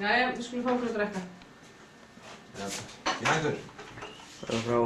Jæja, við skulum fá okkur að drekka. Ég hættur. Það er frá.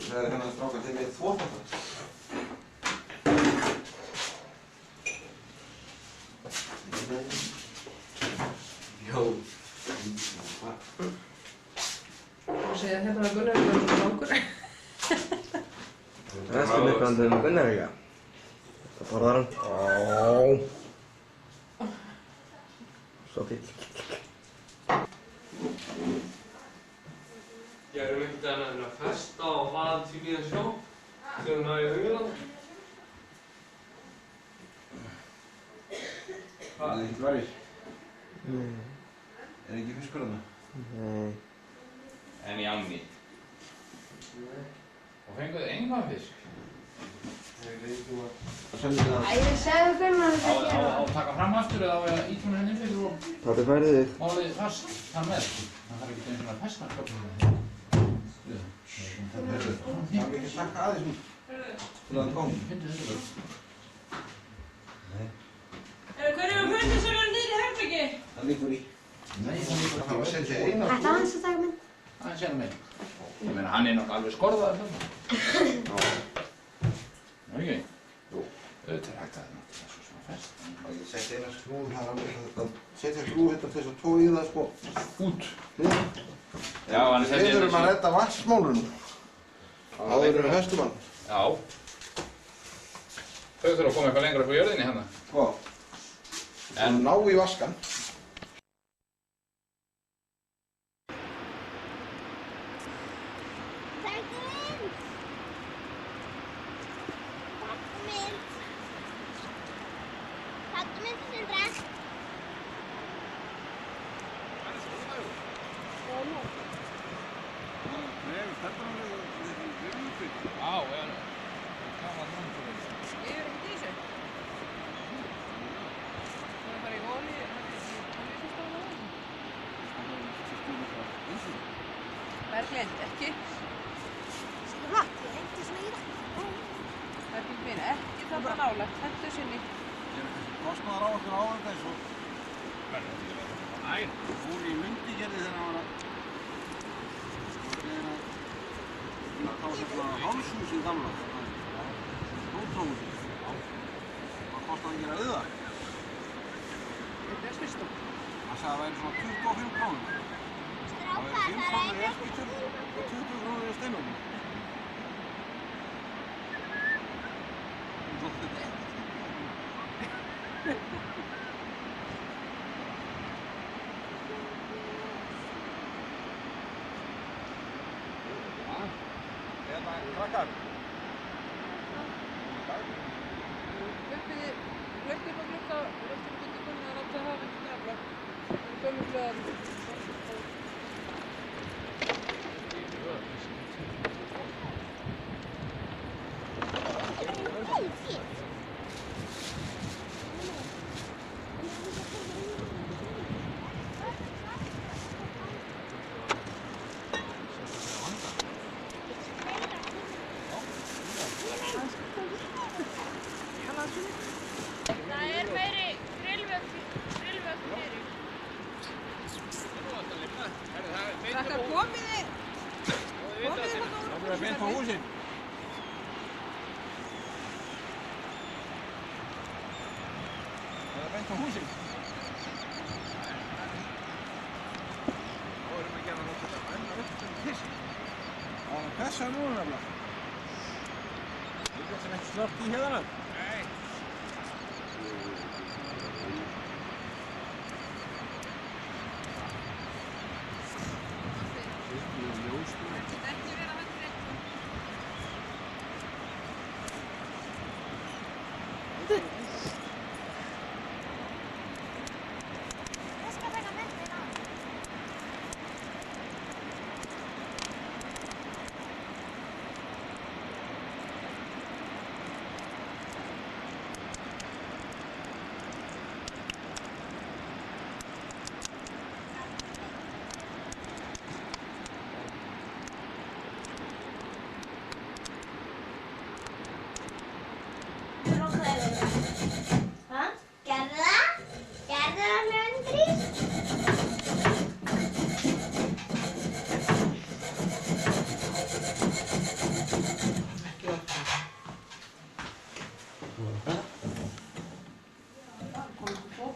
Það er hennar strákar þeim með þvotata. Jó. Þú segir að hérna var Gunnar eitthvað svona langur. Næstu myndbandið Gunnar líka. Það borðar hann. Svo fíll. Ég erum ekkert að festa og hlaða til í sjó þegar hún hafi Haugaland. Það er ekkert varir. Er ekki fiskur þarna? Nei. En í ánni. Og fenguðu engan fisk. Það sendur það. Æ, ég segði Gunnar þetta að gera. Á að taka fram aftur eða á að íta hún henni fyrir og Pabbi færði þig. málið fast þar með. Það þarf ekki einu svona festna klokkum. Það er ekki að taka aðeins út. Til að það komi. Finndu þessu bara. Hver eru fötin sem eru niður í herbergi? Það liggur í. Nei, það er Það var að setja eina. Þetta aðeins að taka mynd. aðeins hérna með. Ég meina, hann er nokkuð alveg skorðaður þarna. Er ekki? Jú. Auðvitað er hægt að það er náttúrulega svo svona fest. Og ég setti eina skrúð, það er alveg að setja skrúð hérna til þess að toga í það sko. Út. Já, hann er Við þurfum að redda vatnsmálunum. Áður við höstum hann. Já. Þau þurfa að koma eitthvað lengra upp á jörðinni hérna. Sko. En ná í vaskan. Berglind, ekki? Vatn, ég hendi svona í það. Berglind mín, ekki þarna nálægt, hentu sinni. Ég er kannski kostnaðar á okkur á þetta eins og... Fór í Mundigerði þegar hann var að... Það var svona hálshúsið gamla. Stóðtóhúsið. Hvað kostaði að gera auða? Þetta er skrifstof. Hann sagði að það væri svona 25 krónur. Það væri 5 krónur í elskítur og 20 krónur í steinunum. Krakkar! Hlaupið upp á glugga, röltum út í gunni og láta hafa ekki nefna. Það er gömurlega... Það er meiri grillvögn fyrir. Krakkar, komið þið! Komið þið þarna úr? Það er beint á húsin. Það er beint á húsin. Þá erum við gerðan að þetta enna upp til fisk. Það var að pessa núna nefnilega. Þú getur ekki slöpt í hérna. Nei.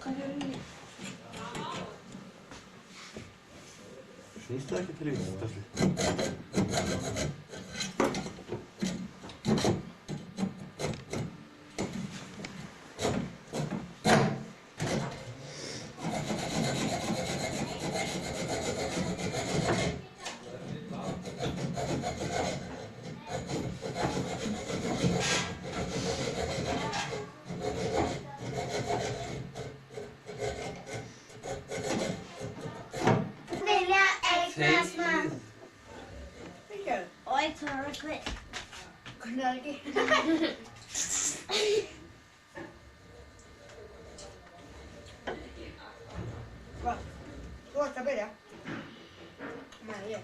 Snýst það ekki til í þessu? Vilja eignast mann. Fyrirgefðu. Og eitt svona röggvið. Hvernig er það ekki? Hvað? Þú ert að byrja? Nei, ég.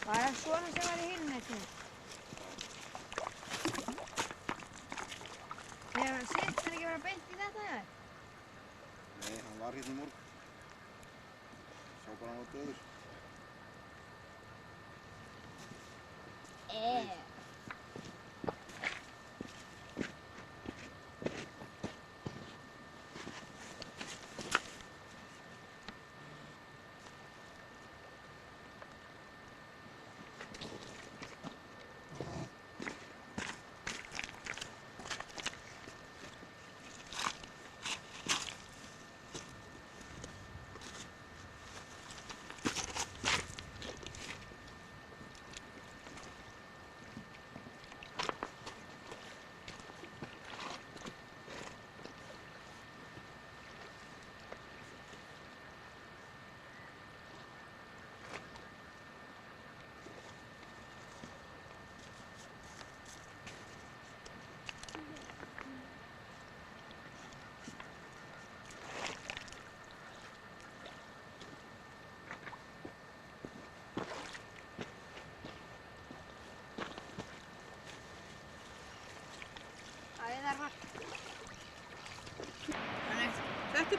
Var það svona sem var í hinu netinu? Þegar hann sitt hann ekki vera beint í þetta eða? Nei, hann var hérna í morgun. Sá bara hann var döður.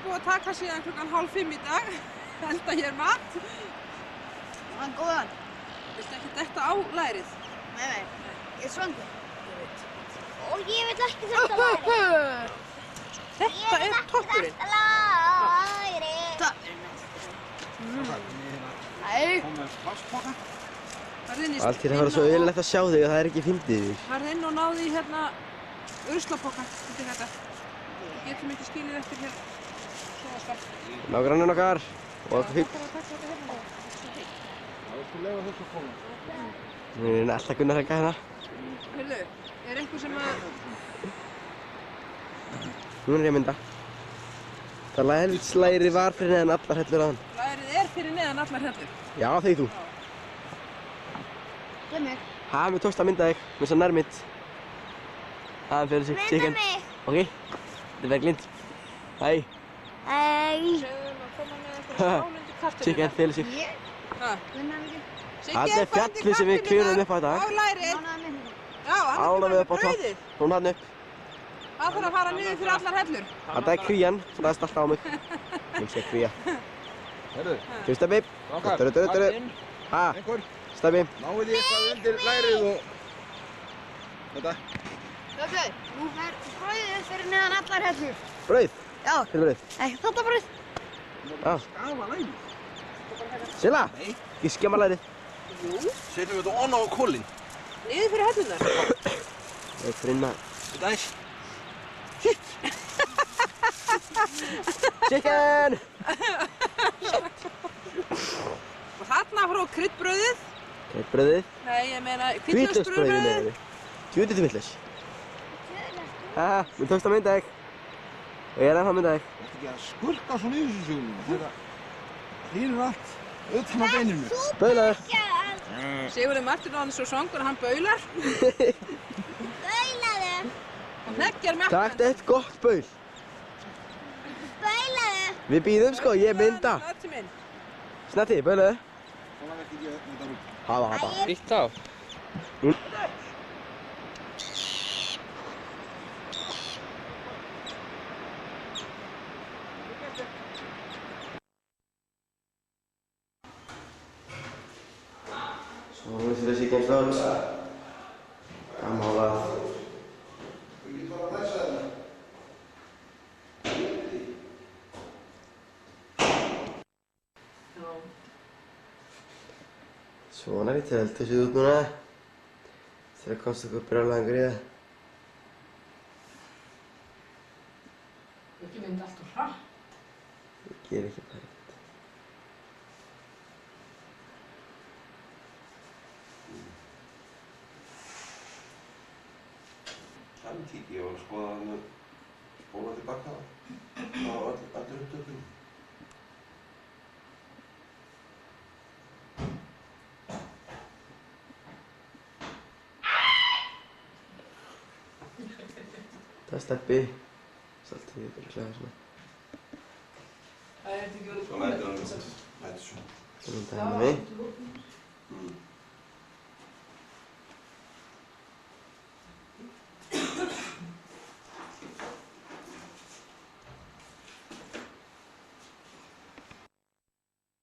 búið að taka síðan klukkan 4:30 í dag. Elda hér mat. Það er góðan. Viltu ekki detta á lærið? Nei, ég er svangur. Og ég vil ekki þetta læri. Þetta er toppurinn. Þetta læri. Nei. Kom með plastpokka. Allt hér að vera svo auðvitað að sjá þig og það er ekki fyndið þig. Farðu inn og náðu í hérna urslapokka undir þetta. Við getum ekki skilið eftir hér svona skall. Nágranninn okkar og okkur fínt. Það er bara að taka þetta hérna og Það er sko leiða þessu að koma. Við erum alltaf Gunnar Helga hérna. Heyrðu, er einhver sem að... Hún er ég að mynda. Það læri var fyrir neðan allar hellur á hann. Lærið er fyrir neðan allar hellur. Já, þegi þú. Gleð mig. Ha, mér tókst að mynda þig. Mér er svo nærmitt. Það fyrir sig, chicken. Mynda mig. Ok, þetta er verið glind. Hæ. Æ. Segðum að koma með einhverja smálundi kartöflur. Chicken fyrir sig. Ég? Ha, Gunnar mig. Þetta er fjallið sem við kljurum upp á í dag. Á lærið. Mánaði mig. Já, hann er Álum bara við með upp á topp. brauðið. Hún hann upp. Það þarf að fara niður fyrir allar hellur. Þetta er kvían, sem ræðist alltaf á mig. Ég sé kvíja. Herðu, Þú Stebbi. okkar, Dörru. inn. Ha, Einhver, Stebbi. náðu því eitthvað undir lærið og... Þetta. Stoppu, nú fer brauðið fyrir neðan allar hellur. Brauð. Já. Fyrir brauð. Ekki þetta brauð. Já. Skafa lærið. Silla. Nei. Ekki skemma lærið. Setjum við þetta onna á kólinn. Niður fyrir hellunar. Eitt fyrir inn maður. Þetta eins. Chicken. Og þarna frá kryddbrauðið. Eitt brauðið. Nei, ég meina Hvítlausbrauðið hvítlausbrauðið. með þig. Djútið til vitlaus. Haha, mér tókst að mynda þig. Og ég er ennþá að mynda þig. Þú ert ekki að skurka svona í þessu sögum. Þegar þínur allt utan á beininu. Baulaður. Sigurður Martin á hann svo svangur og hann baular. Baulaðu. Og hneggjar með Takk eitt gott baul. Baulaðu. Við býðum sko, ég mynda. Snatti minn. Snatti, baulaðu. Svona veit ekki þetta rúk. Hafa. Frítt á. Svo finnst þetta chicken stóls. Gammálað. Svona er í telthúsið út núna. Þegar komst okkur brjálæðingur í það. Ekki mynda allt og hratt. Ég ger ekki bara þetta. Þannig tík ég var að skoða hann að spóla tilbaka á öllu upptökum. Það er Stebbi. Saltið ég bara klæða svona. Það er ekki verið Svo lætur hann þetta svo. Það mynda henni mig.